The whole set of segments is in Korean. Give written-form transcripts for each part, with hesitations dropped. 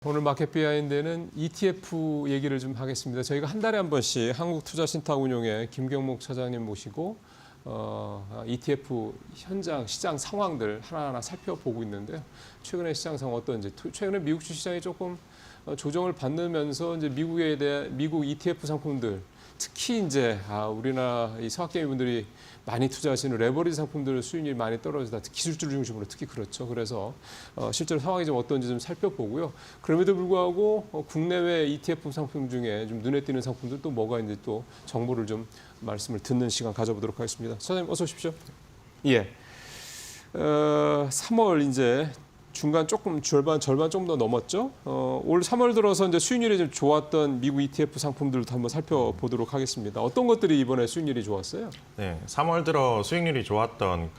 오늘 마켓 비하인드는 ETF 얘기를 좀 하겠습니다. 저희가 한 달에 한 번씩 한국투자신탁운용의 김경목 차장님 모시고 ETF 현장 시장 상황들 하나하나 살펴보고 있는데요. 최근에 시장 상황 어떤지, 최근에 미국 주시장이 조금 조정을 받으면서 이제 미국 ETF 상품들, 특히 이제 우리나라 이 서학개미 분들이 많이 투자하시는 레버리지 상품들 수익률이 많이 떨어지다. 기술주를 중심으로 특히 그렇죠. 그래서 실제로 상황이 좀 어떤지 좀 살펴보고요. 그럼에도 불구하고 국내외 ETF 상품 중에 좀 눈에 띄는 상품들 또 뭐가 있는지 또 정보를 좀 말씀을 듣는 시간 가져보도록 하겠습니다. 사장님 어서 오십시오. 예. 3월 이제 중간 조금 절반 조금 더 넘었죠. 올 3월 들어서 이제 수익률이 좀 좋았던 미국 ETF 상품들도 한번 살펴보도록 하겠습니다. 어떤 것들이 이번에 수익률이 좋았어요? 네, 3월 들어 수익률이 좋았던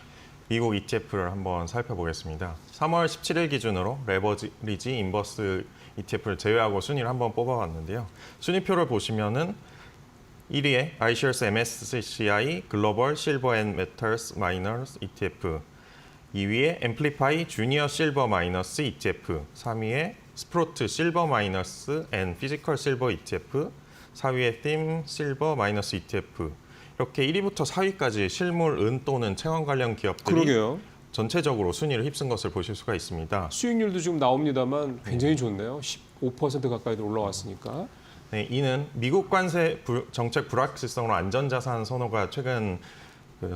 미국 ETF를 한번 살펴보겠습니다. 3월 17일 기준으로 레버리지 인버스 ETF를 제외하고 순위를 한번 뽑아봤는데요. 순위표를 보시면은 1위에 iShares MSCI 글로벌 실버 앤 메탈스 마이너스 ETF, 2위에 앰플리파이 주니어 실버 마이너스 ETF, 3위에 스프로트 실버 마이너스 앤 피지컬 실버 ETF, 4위에 팀 실버 마이너스 ETF. 이렇게 1위부터 4위까지 실물, 은 또는 채권 관련 기업들이 그러게요. 전체적으로 순위를 휩쓴 것을 보실 수가 있습니다. 수익률도 지금 나옵니다만 굉장히 좋네요. 15% 가까이 올라왔으니까. 네, 이는 미국 관세 정책 불확실성으로 안전자산 선호가 최근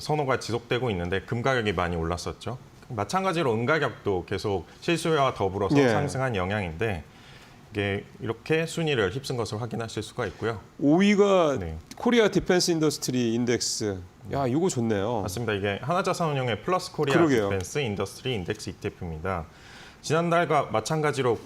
선호가 지속되고 있는데 금 가격이 많이 올랐었죠. 마찬가지로 은 가격도 계속 실수요와 더불어서 상승한 영향인데 이게 이렇게 순위를 휩쓴 것을 확인하실 수가 있고요. 5위가 코리아 디펜스 인더스트리 인덱스. 야, 이거 좋네요. 맞습니다. 이게 하나자산운용의 플러스 코리아 그러게요. 디펜스 인더스트리 인덱스 ETF입니다. 지난달과 마찬가지로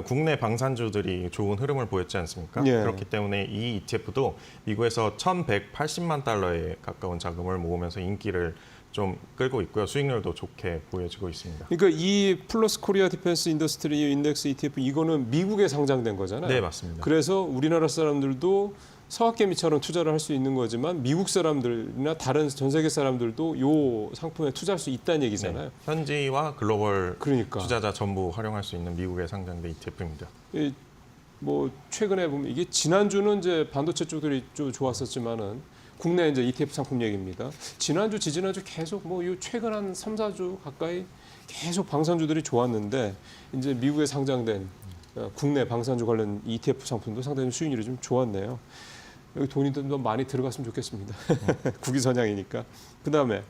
국내 방산주들이 좋은 흐름을 보였지 않습니까? 예. 그렇기 때문에 이 ETF도 미국에서 1,180만 달러에 가까운 자금을 모으면서 인기를 좀 끌고 있고요. 수익률도 좋게 보여지고 있습니다. 그러니까 이 플러스 코리아 디펜스 인더스트리 인덱스 ETF 이거는 미국에 상장된 거잖아요. 네, 맞습니다. 그래서 우리나라 사람들도 서학개미처럼 투자를 할 수 있는 거지만 미국 사람들이나 다른 전 세계 사람들도 이 상품에 투자할 수 있다는 얘기잖아요. 네, 현지와 글로벌 그러니까. 투자자 전부 활용할 수 있는 미국에 상장된 ETF입니다. 뭐 최근에 보면 이게 지난주는 이제 반도체 쪽들이 좀 좋았었지만은 국내 이제 ETF 상품 얘기입니다. 지난주, 지지난주 계속 뭐 이 최근 한 3, 4주 가까이 계속 방산주들이 좋았는데 이제 미국에 상장된 국내 방산주 관련 ETF 상품도 상당히 수익률이 좀 좋았네요. 여기 돈이 좀 많이 들어갔으면 좋겠습니다. 국위 선양이니까. 그다음에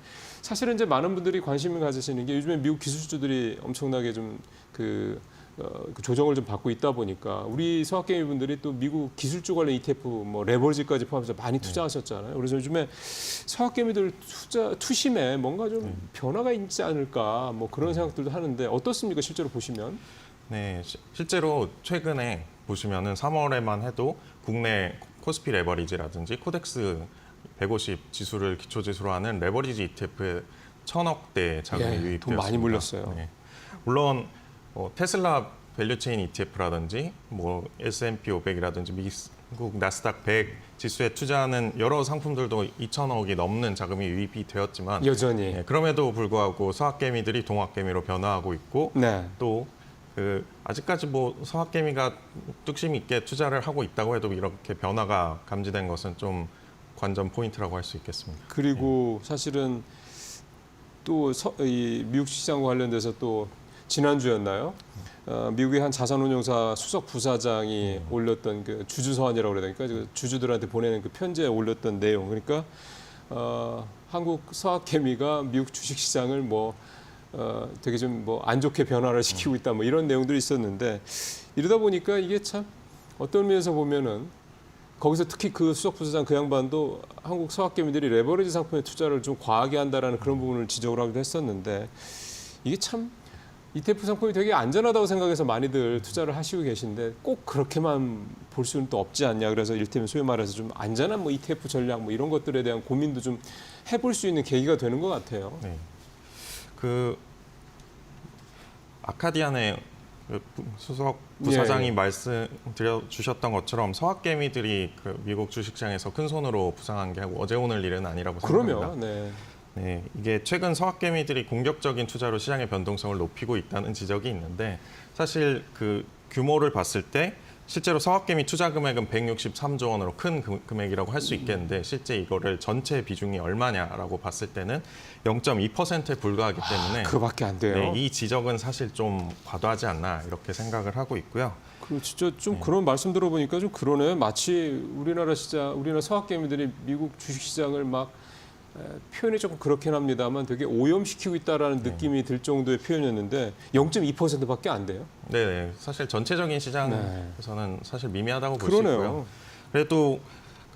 사실은 이제 많은 분들이 관심을 가지시는 게 요즘에 미국 기술주들이 엄청나게 좀 그 조정을 좀 받고 있다 보니까 우리 서학개미 분들이 또 미국 기술주 관련 ETF 뭐 레버리지까지 포함해서 많이 투자하셨잖아요. 그래서 요즘에 서학개미들 투심에 뭔가 좀 변화가 있지 않을까 뭐 그런 생각들도 하는데 어떻습니까? 실제로 보시면? 네, 실제로 최근에 보시면은 3월에만 해도 국내 코스피 레버리지라든지 코덱스 150 지수를 기초 지수로 하는 레버리지 ETF에 1,000억대 자금이 유입되었습니다. 돈 많이 물렸어요. 네. 물론 테슬라 밸류체인 ETF라든지 뭐 S&P 500이라든지 미국 나스닥 100 지수에 투자하는 여러 상품들도 2,000억이 넘는 자금이 유입이 되었지만 여전히 그럼에도 불구하고 서학개미들이 동학개미로 변화하고 있고 또 아직까지 뭐 서학개미가 뚝심 있게 투자를 하고 있다고 해도 이렇게 변화가 감지된 것은 좀 관전 포인트라고 할 수 있겠습니다. 그리고 사실은 또 이 미국 시장과 관련돼서 또 지난주였나요? 미국의 한 자산운용사 수석 부사장이 올렸던 그 주주서한이라고 그래야 되니까 그 주주들한테 보내는 그 편지에 올렸던 내용. 그러니까 한국 서학개미가 미국 주식시장을 뭐 되게 좀 뭐 안 좋게 변화를 시키고 있다 뭐 이런 내용들이 있었는데 이러다 보니까 이게 참 어떤 면에서 보면은 거기서 특히 그 수석 부사장 그 양반도 한국 서학개미들이 레버리지 상품에 투자를 좀 과하게 한다라는 그런 부분을 지적을 하기도 했었는데 이게 참 ETF 상품이 되게 안전하다고 생각해서 많이들 투자를 하시고 계신데 꼭 그렇게만 볼 수는 또 없지 않냐. 그래서 이를테면 소위 말해서 좀 안전한 뭐 ETF 전략 뭐 이런 것들에 대한 고민도 좀 해볼 수 있는 계기가 되는 것 같아요. 네. 아카디안의 수석 부사장이 말씀드려 주셨던 것처럼 서학개미들이 미국 주식시장에서 큰 손으로 부상한 게 어제 오늘 일은 아니라고 생각합니다. 그럼요. 네, 이게 최근 서학개미들이 공격적인 투자로 시장의 변동성을 높이고 있다는 지적이 있는데 사실 규모를 봤을 때 실제로 서학개미 투자 금액은 163조 원으로 큰 금액이라고 할 수 있겠는데 실제 이거를 전체 비중이 얼마냐라고 봤을 때는 0.2%에 불과하기 때문에 그밖에 안 돼요. 네, 이 지적은 사실 좀 과도하지 않나 이렇게 생각을 하고 있고요. 그 진짜 좀 그런 말씀 들어보니까 좀 그러네. 마치 우리나라 시장, 우리나라 서학개미들이 미국 주식시장을 막 표현이 조금 그렇긴 합니다만 되게 오염시키고 있다라는 느낌이 들 정도의 표현이었는데 0.2%밖에 안 돼요. 네, 사실 전체적인 시장에서는 사실 미미하다고 볼 수 그러네요. 있고요. 그래도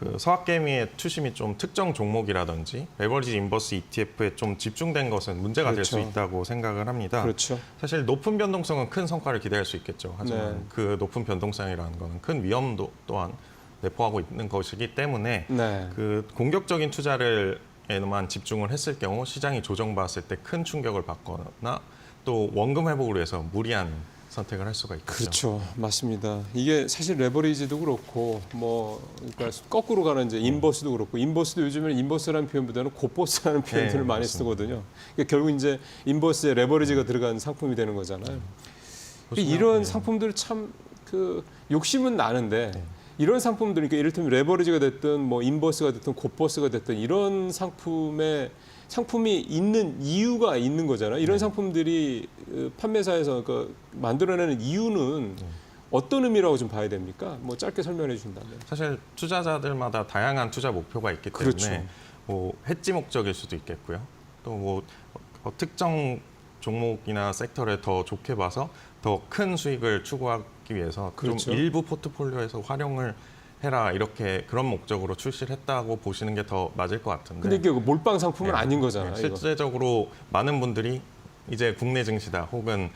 그 서학개미의 투심이 좀 특정 종목이라든지 레버리지 인버스 ETF에 좀 집중된 것은 문제가 될 수 그렇죠. 있다고 생각을 합니다. 그렇죠. 사실 높은 변동성은 큰 성과를 기대할 수 있겠죠. 하지만 네. 그 높은 변동성이라는 것은 큰 위험도 또한 내포하고 있는 것이기 때문에 네. 그 공격적인 투자를에만 집중을 했을 경우 시장이 조정받았을 때 큰 충격을 받거나 또 원금 회복을 위해서 무리한 선택을 할 수가 있겠죠. 그렇죠. 맞습니다. 이게 사실 레버리지도 그렇고 뭐 그러니까 거꾸로 가는 이제 인버스도 그렇고 인버스도 요즘에는 인버스라는 표현보다는 고버스라는 표현들을 네, 많이 맞습니다. 쓰거든요. 그러니까 결국 이제 인버스에 레버리지가 들어간 상품이 되는 거잖아요. 보시면, 이런 네. 상품들 참 그 욕심은 나는데 이런 상품들 그러니까 이를테면 레버리지가 됐든 뭐 인버스가 됐든 고버스가 됐든 이런 상품이 있는 이유가 있는 거잖아요. 이런 상품들이 판매사에서 만들어내는 이유는 어떤 의미라고 좀 봐야 됩니까? 뭐 짧게 설명해 주신다면. 사실 투자자들마다 다양한 투자 목표가 있기 때문에 그렇죠. 뭐 해지 목적일 수도 있겠고요. 또 뭐 특정 종목이나 섹터를 더 좋게 봐서 더 큰 수익을 추구하기 위해서 그렇죠. 좀 일부 포트폴리오에서 활용을 해라 이렇게 그런 목적으로 출시를 했다고 보시는 게 더 맞을 것 같은데. 근데 이게 몰빵 상품은 네. 아닌 거잖아요. 이거. 실제적으로 많은 분들이 이제 국내 증시다 혹은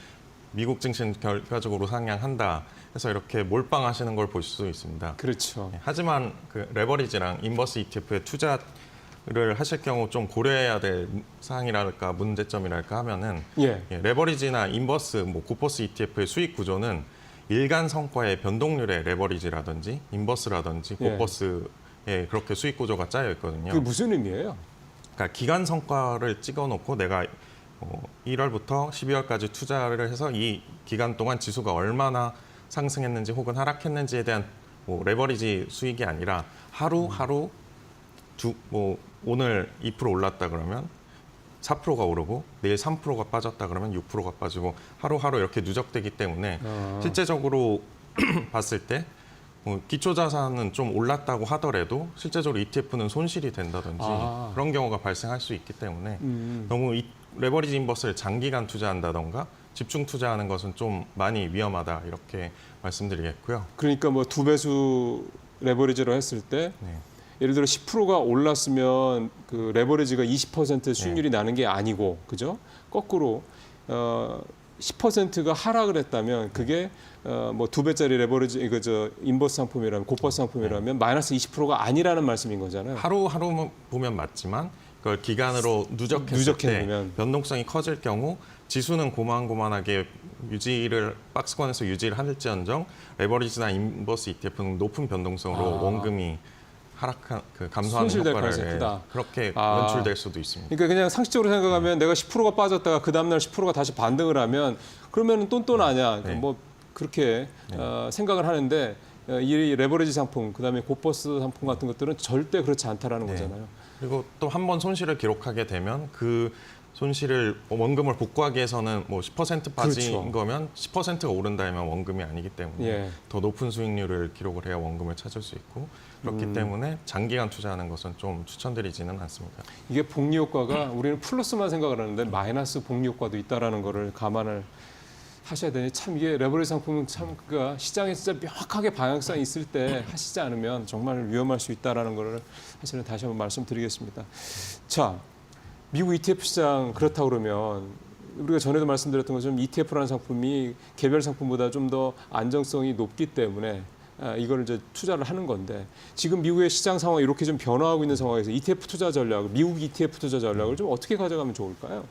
미국 증시는 결과적으로 상향한다 해서 이렇게 몰빵하시는 걸 볼 수 있습니다. 그렇죠. 하지만 그 레버리지랑 인버스 ETF에 투자를 하실 경우 좀 고려해야 될 사항이랄까 문제점이랄까 하면은 예. 레버리지나 인버스, 뭐 고퍼스 ETF의 수익 구조는 일간 성과의 변동률의 레버리지라든지 인버스라든지 예. 고퍼스에 그렇게 수익 구조가 짜여 있거든요. 그게 무슨 의미예요? 그러니까 기간 성과를 찍어놓고 내가 1월부터 12월까지 투자를 해서 이 기간 동안 지수가 얼마나 상승했는지 혹은 하락했는지에 대한 뭐 레버리지 수익이 아니라 하루 뭐 오늘 2% 올랐다 그러면 4%가 오르고 내일 3%가 빠졌다 그러면 6%가 빠지고 하루하루 이렇게 누적되기 때문에 실제적으로 봤을 때 기초자산은 좀 올랐다고 하더라도 실제적으로 ETF는 손실이 된다든지 그런 경우가 발생할 수 있기 때문에 너무 레버리지 인버스를 장기간 투자한다던가 집중 투자하는 것은 좀 많이 위험하다 이렇게 말씀드리겠고요. 그러니까 뭐 두 배수 레버리지로 했을 때 네. 예를 들어 10%가 올랐으면 그 레버리지가 20% 수익률이 나는 게 아니고 그죠? 거꾸로 10%가 하락을 했다면 그게 뭐 두 배짜리 레버리지 이거 저 인버스 상품이라면 고퍼스 상품이라면 마이너스 20%가 아니라는 말씀인 거잖아요. 하루 보면 맞지만 그걸 기간으로 누적했을 때 누적해보면. 변동성이 커질 경우 지수는 고만고만하게 박스권에서 유지를 할지언정 레버리지나 인버스 ETF는 높은 변동성으로 원금이 감소하는 손실될 효과를 가능성이 크다. 그렇게 연출될 수도 있습니다. 그러니까 그냥 상식적으로 생각하면 내가 10%가 빠졌다가 그 다음날 10%가 다시 반등을 하면 그러면 똔똔하냐 네. 뭐 그렇게 생각을 하는데 이 레버리지 상품 그다음에 고퍼스 상품 같은 것들은 절대 그렇지 않다라는 거잖아요. 그리고 또 한 번 손실을 기록하게 되면 그 손실을 원금을 복구하기 위해서는 뭐 10% 빠진 그렇죠. 거면 10%가 오른다면 원금이 아니기 때문에 예. 더 높은 수익률을 기록을 해야 원금을 찾을 수 있고 그렇기 때문에 장기간 투자하는 것은 좀 추천드리지는 않습니다. 이게 복리 효과가 우리는 플러스만 생각을 하는데 마이너스 복리 효과도 있다라는 거를 감안을 하셔야 되니 참 이게 레버리지 상품은 참 그가 시장에 진짜 명확하게 방향성이 있을 때 하시지 않으면 정말 위험할 수 있다라는 거를 사실은 다시 한번 말씀드리겠습니다. 자, 미국 ETF 시장 그렇다고 그러면 우리가 전에도 말씀드렸던 것처럼 ETF라는 상품이 개별 상품보다 좀 더 안정성이 높기 때문에 이걸 이제 투자를 하는 건데 지금 미국의 시장 상황이 이렇게 좀 변화하고 있는 상황에서 ETF 투자 전략, 미국 ETF 투자 전략을 좀 어떻게 가져가면 좋을까요?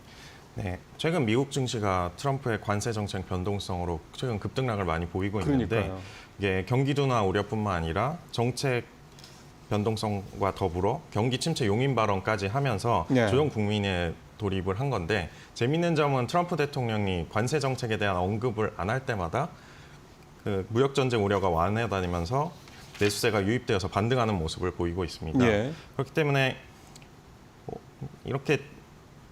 네, 최근 미국 증시가 트럼프의 관세 정책 변동성으로 최근 급등락을 많이 보이고 있는데 그러니까요. 이게 경기 둔화 우려뿐만 아니라 정책 변동성과 더불어 경기 침체 용인 발언까지 하면서 네. 조용 국민에 돌입을 한 건데 재미있는 점은 트럼프 대통령이 관세 정책에 대한 언급을 안 할 때마다 그 무역 전쟁 우려가 완화되면서 매수세가 유입되어서 반등하는 모습을 보이고 있습니다. 예. 그렇기 때문에 이렇게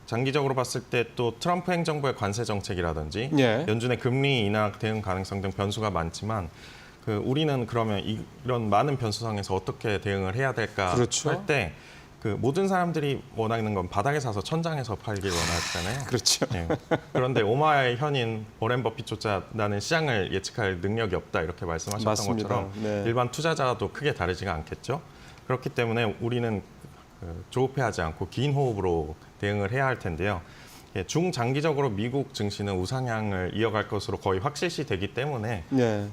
장기적으로 봤을 때 또 트럼프 행정부의 관세 정책이라든지 예. 연준의 금리 인하 대응 가능성 등 변수가 많지만 우리는 그러면 이런 많은 변수상에서 어떻게 대응을 해야 될까 그렇죠. 할 때 모든 사람들이 원하는 건 바닥에 사서 천장에서 팔길 원하잖아요. 그렇죠. 네. 그런데 오마의 현인 워렌 버핏조차 나는 시장을 예측할 능력이 없다 이렇게 말씀하셨던 맞습니다. 것처럼 네. 일반 투자자도 크게 다르지가 않겠죠. 그렇기 때문에 우리는 조급해하지 않고 긴 호흡으로 대응을 해야 할 텐데요. 중장기적으로 미국 증시는 우상향을 이어갈 것으로 거의 확실시 되기 때문에 네.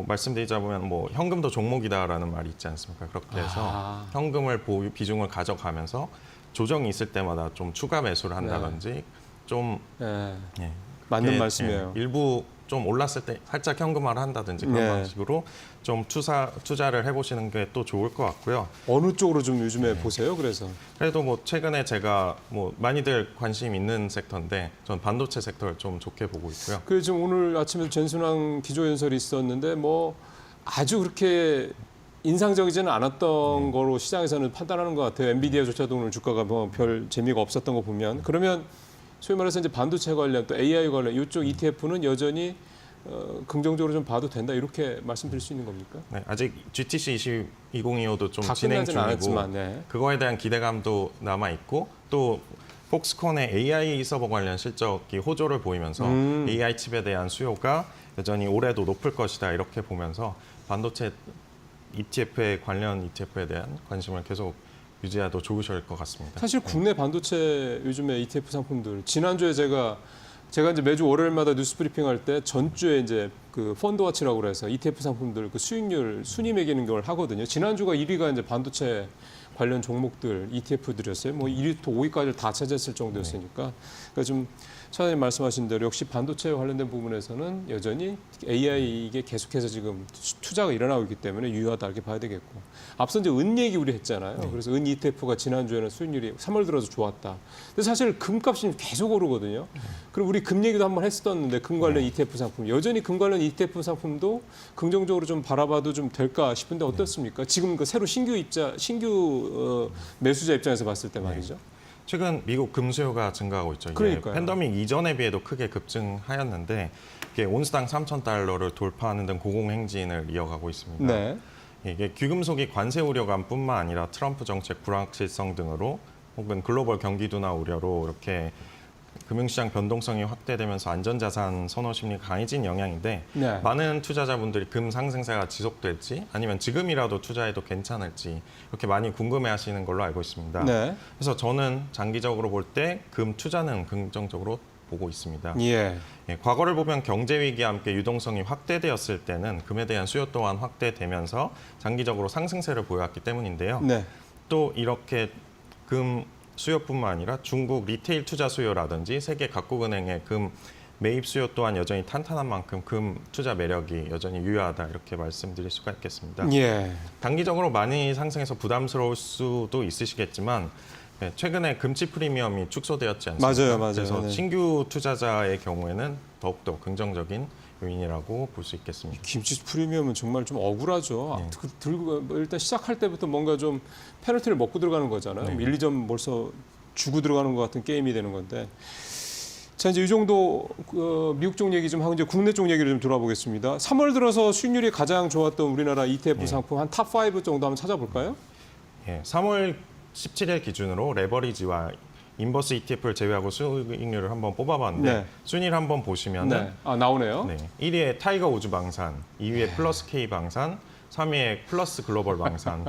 말씀드리자면 현금도 종목이다라는 말이 있지 않습니까? 그렇게 해서 현금을 비중을 가져가면서 조정이 있을 때마다 좀 추가 매수를 한다든지 좀 네. 예, 맞는 그렇게, 말씀이에요. 일부 좀 올랐을 때 살짝 현금화를 한다든지 그런 네. 방식으로 좀 투자를 해보시는 게 또 좋을 것 같고요. 어느 쪽으로 좀 요즘에 보세요? 그래서 그래도 최근에 제가 많이들 관심 있는 섹터인데 전 반도체 섹터를 좀 좋게 보고 있고요. 그 지금 오늘 아침에 전순환 기조연설이 있었는데 아주 그렇게 인상적이지는 않았던 거로 시장에서는 판단하는 것 같아요. 엔비디아조차도 오늘 주가가 별 재미가 없었던 거 보면 그러면 소위 말해서 이제 반도체 관련 또 AI 관련 이쪽 ETF는 여전히 긍정적으로 좀 봐도 된다 이렇게 말씀드릴 수 있는 겁니까? 네, 아직 GTC 2025도 좀 다 진행 끝나지는 중이고 않았지만, 네. 그거에 대한 기대감도 남아 있고 또 폭스콘의 AI 서버 관련 실적이 호조를 보이면서 AI 칩에 대한 수요가 여전히 올해도 높을 것이다 이렇게 보면서 반도체 관련 ETF에 대한 관심을 계속 유지해도 좋으실 것 같습니다. 사실 국내 반도체 요즘에 ETF 상품들 지난주에 제가 이제 매주 월요일마다 뉴스 브리핑할 때 전주에 이제 그 펀드워치라고 그래서 ETF 상품들 그 수익률 순위 매기는 걸 하거든요. 지난주가 1위가 이제 반도체 관련 종목들 ETF들이었어요. 1위부터 5위까지 다 차지했을 정도였으니까. 그러니까 좀 차장님 말씀하신 대로 역시 반도체 관련된 부분에서는 여전히 AI 이게 계속해서 지금 투자가 일어나고 있기 때문에 유효하다 이렇게 봐야 되겠고. 앞서 이제 은 얘기 우리 했잖아요. 그래서 은 ETF가 지난주에는 수익률이 3월 들어서 좋았다. 근데 사실 금값이 계속 오르거든요. 그리고 우리 금 얘기도 한번 했었는데 금 관련 ETF 상품 여전히 금 관련 ETF 상품도 긍정적으로 좀 바라봐도 좀 될까 싶은데 어떻습니까? 지금 그 새로 신규 매수자 입장에서 봤을 때 말이죠. 최근 미국 금 수요가 증가하고 있죠. 이게 그러니까요. 팬데믹 이전에 비해도 크게 급증하였는데 이게 온스당 3,000달러를 돌파하는 등 고공행진을 이어가고 있습니다. 네. 이게 귀금속이 관세 우려감뿐만 아니라 트럼프 정책 불확실성 등으로 혹은 글로벌 경기둔화 우려로 이렇게 금융시장 변동성이 확대되면서 안전자산 선호 심리가 강해진 영향인데 네. 많은 투자자분들이 금 상승세가 지속될지 아니면 지금이라도 투자해도 괜찮을지 이렇게 많이 궁금해하시는 걸로 알고 있습니다. 네. 그래서 저는 장기적으로 볼 때 금 투자는 긍정적으로 보고 있습니다. 예. 과거를 보면 경제 위기와 함께 유동성이 확대되었을 때는 금에 대한 수요 또한 확대되면서 장기적으로 상승세를 보여왔기 때문인데요. 네. 또 이렇게 금 수요뿐만 아니라 중국 리테일 투자 수요라든지 세계 각국 은행의 금 매입 수요 또한 여전히 탄탄한 만큼 금 투자 매력이 여전히 유효하다 이렇게 말씀드릴 수가 있겠습니다. 예. 단기적으로 많이 상승해서 부담스러울 수도 있으시겠지만 최근에 금치 프리미엄이 축소되었지 않습니까? 맞아요. 그래서 네. 신규 투자자의 경우에는 더욱더 긍정적인 요인이라고 볼 수 있겠습니다. 김치 프리미엄은 정말 좀 억울하죠. 네. 들고 일단 시작할 때부터 뭔가 좀 페널티를 먹고 들어가는 거잖아요. 네. 1, 2점 벌써 주고 들어가는 것 같은 게임이 되는 건데. 자, 이제 이 정도 미국 쪽 얘기 좀 하고 이제 국내 쪽 얘기를 좀 돌아보겠습니다. 3월 들어서 수익률이 가장 좋았던 우리나라 ETF 상품 한 탑 5 정도 한번 찾아볼까요? 3월 17일 기준으로 레버리지와 인버스 ETF를 제외하고 수익률을 한번 뽑아봤는데 네. 순위를 한번 보시면은 네. 나오네요. 1위에 타이거 우주 방산, 2위에 플러스 K 방산, 3위에 플러스 글로벌 방산,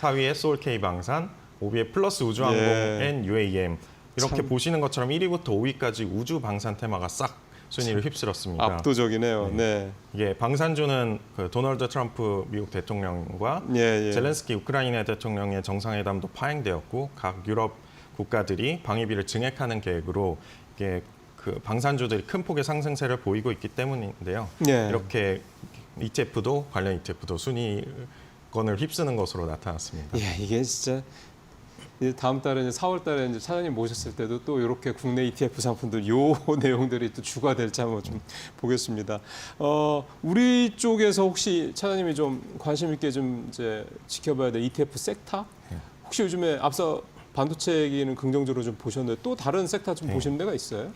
4위에 소울 K 방산, 5위에 플러스 우주항공 앤 UAM 이렇게 보시는 것처럼 1위부터 5위까지 우주 방산 테마가 싹 순위를 휩쓸었습니다. 압도적이네요. 네. 이게 방산주는 도널드 트럼프 미국 대통령과 예. 젤렌스키 우크라이나 대통령의 정상회담도 파행되었고 각 유럽 국가들이 방위비를 증액하는 계획으로 이게 방산주들이 큰 폭의 상승세를 보이고 있기 때문인데요. 예. 이렇게 관련 ETF도 순위권을 휩쓰는 것으로 나타났습니다. 예, 이게 진짜 이제 다음 달에 이제 4월 달에 이제 차장님 모셨을 때도 또 이렇게 국내 ETF 상품들 요 내용들이 또 주가 될지 한번 좀 보겠습니다. 우리 쪽에서 혹시 차장님이 좀 관심 있게 좀 이제 지켜봐야 될 ETF 섹터? 혹시 요즘에 앞서 반도체 얘기는 긍정적으로 좀 보셨는데 또 다른 섹터 좀 보시는 데가 있어요?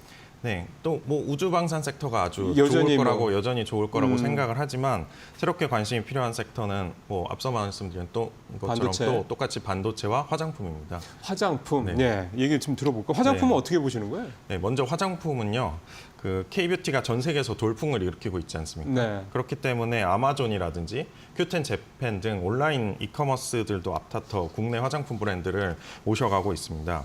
네, 또 뭐 우주 방산 섹터가 아주 여전히 좋을 거라고 뭐, 여전히 좋을 거라고 생각을 하지만 새롭게 관심이 필요한 섹터는 뭐 앞서 말씀드린 또 것처럼 반도체. 또 똑같이 반도체와 화장품입니다. 화장품. 네. 네. 얘기 좀 들어볼까요? 화장품은 네. 어떻게 보시는 거예요? 네, 먼저 화장품은요. 그 K뷰티가 전 세계에서 돌풍을 일으키고 있지 않습니까? 네. 그렇기 때문에 아마존이라든지 큐텐 재팬 등 온라인 이커머스들도 앞다퉈 국내 화장품 브랜드를 모셔가고 있습니다.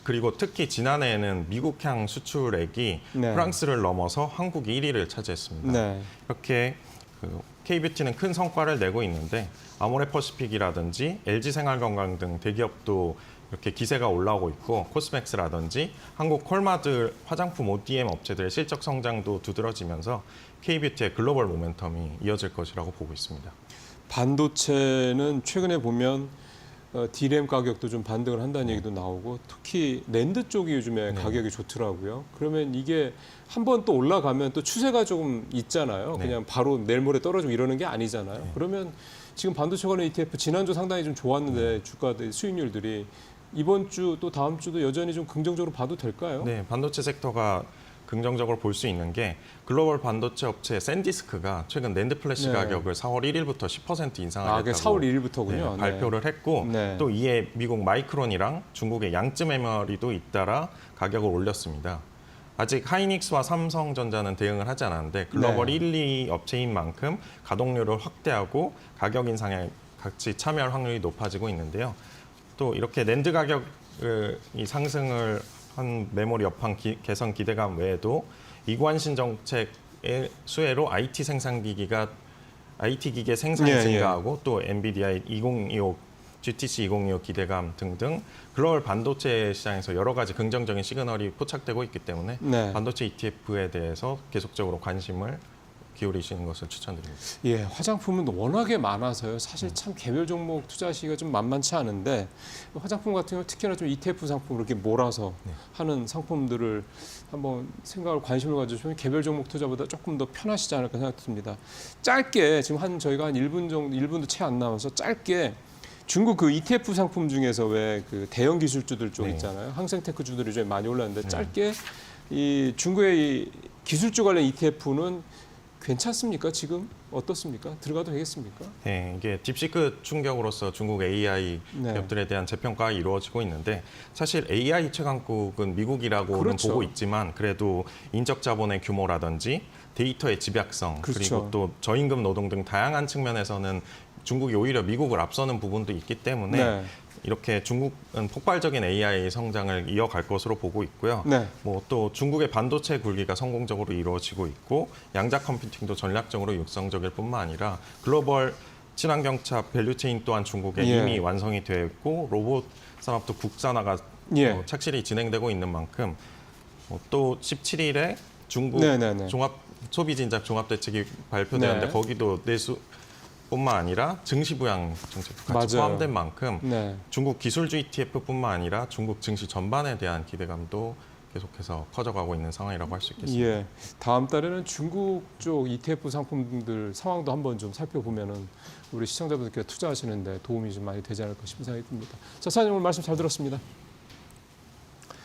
그리고 특히 지난해에는 미국향 수출액이 네. 프랑스를 넘어서 한국이 1위를 차지했습니다. 네. 이렇게 그 K뷰티는 큰 성과를 내고 있는데 아모레퍼시픽이라든지 LG생활건강 등 대기업도 이렇게 기세가 올라오고 있고 코스맥스라든지 한국 콜마드 화장품 ODM 업체들의 실적 성장도 두드러지면서 K뷰티의 글로벌 모멘텀이 이어질 것이라고 보고 있습니다. 반도체는 최근에 보면 D램 가격도 좀 반등을 한다는 얘기도 나오고 특히 낸드 쪽이 요즘에 가격이 좋더라고요. 그러면 이게 한번 또 올라가면 또 추세가 조금 있잖아요. 네. 그냥 바로 내일 모레 떨어지고 이러는 게 아니잖아요. 네. 그러면 지금 반도체 관련 ETF 지난주 상당히 좀 좋았는데 주가들 수익률들이 이번 주 또 다음 주도 여전히 좀 긍정적으로 봐도 될까요? 네, 반도체 섹터가 긍정적으로 볼 수 있는 게 글로벌 반도체 업체 샌디스크가 최근 낸드 플래시 네. 가격을 4월 1일부터 10% 인상하겠다고 그게 4월 1일부터군요. 발표를 했고 네. 또 이에 미국 마이크론이랑 중국의 양쯔 메모리도 잇따라 가격을 올렸습니다. 아직 하이닉스와 삼성전자는 대응을 하지 않았는데 글로벌 네. 1, 2 업체인 만큼 가동률을 확대하고 가격 인상에 같이 참여할 확률이 높아지고 있는데요. 또 이렇게 낸드 가격을 이 상승을 한 메모리 업황 개선 기대감 외에도 이관신 정책의 수혜로 IT 기계 생산이 예, 증가하고 또 엔비디아의 2025 GTC 2025 기대감 등등 글로벌 반도체 시장에서 여러 가지 긍정적인 시그널이 포착되고 있기 때문에 네. 반도체 ETF에 대해서 계속적으로 관심을 기울이시는 것을 추천드립니다. 예, 화장품은 워낙에 많아서요. 사실 참 개별 종목 투자하기가 좀 만만치 않은데 화장품 같은 경우 특히나 좀 ETF 상품으로 이렇게 몰아서 하는 상품들을 한번 생각을 관심을 가져주면 개별 종목 투자보다 조금 더 편하시지 않을까 생각됩니다. 짧게 지금 저희가 한 1분 정도 1분도 채 안 남아서 짧게 중국 그 ETF 상품 중에서 왜 그 대형 기술주들 쪽 네. 있잖아요. 항생테크주들이 좀 많이 올랐는데 네. 짧게 이 중국의 이 기술주 관련 ETF는 괜찮습니까? 지금 어떻습니까? 들어가도 되겠습니까? 네, 이게 딥시크 충격으로서 중국 AI 네. 기업들에 대한 재평가가 이루어지고 있는데 사실 AI 최강국은 미국이라고는 그렇죠. 보고 있지만 그래도 인적 자본의 규모라든지 데이터의 집약성 그렇죠. 그리고 또 저임금 노동 등 다양한 측면에서는 중국이 오히려 미국을 앞서는 부분도 있기 때문에 네. 이렇게 중국은 폭발적인 AI 성장을 이어갈 것으로 보고 있고요. 네. 뭐 또 중국의 반도체 굴기가 성공적으로 이루어지고 있고 양자 컴퓨팅도 전략적으로 육성적일 뿐만 아니라 글로벌 친환경차 밸류체인 또한 중국에 예. 이미 완성이 되어 있고 로봇 산업도 국산화가 예. 착실히 진행되고 있는 만큼 또 17일에 중국 네네네. 종합 소비 진작 종합 대책이 발표되는데 네. 거기도 내수뿐만 아니라 증시 부양 정책도 같이 맞아요. 포함된 만큼 네. 중국 기술주 ETF뿐만 아니라 중국 증시 전반에 대한 기대감도 계속해서 커져가고 있는 상황이라고 할 수 있겠습니다. 예. 다음 달에는 중국 쪽 ETF 상품들 상황도 한번 좀 살펴보면은 우리 시청자분들께 투자하시는데 도움이 좀 많이 되지 않을까 싶은 생각이 듭니다. 자, 사장님 오늘 말씀 잘 들었습니다.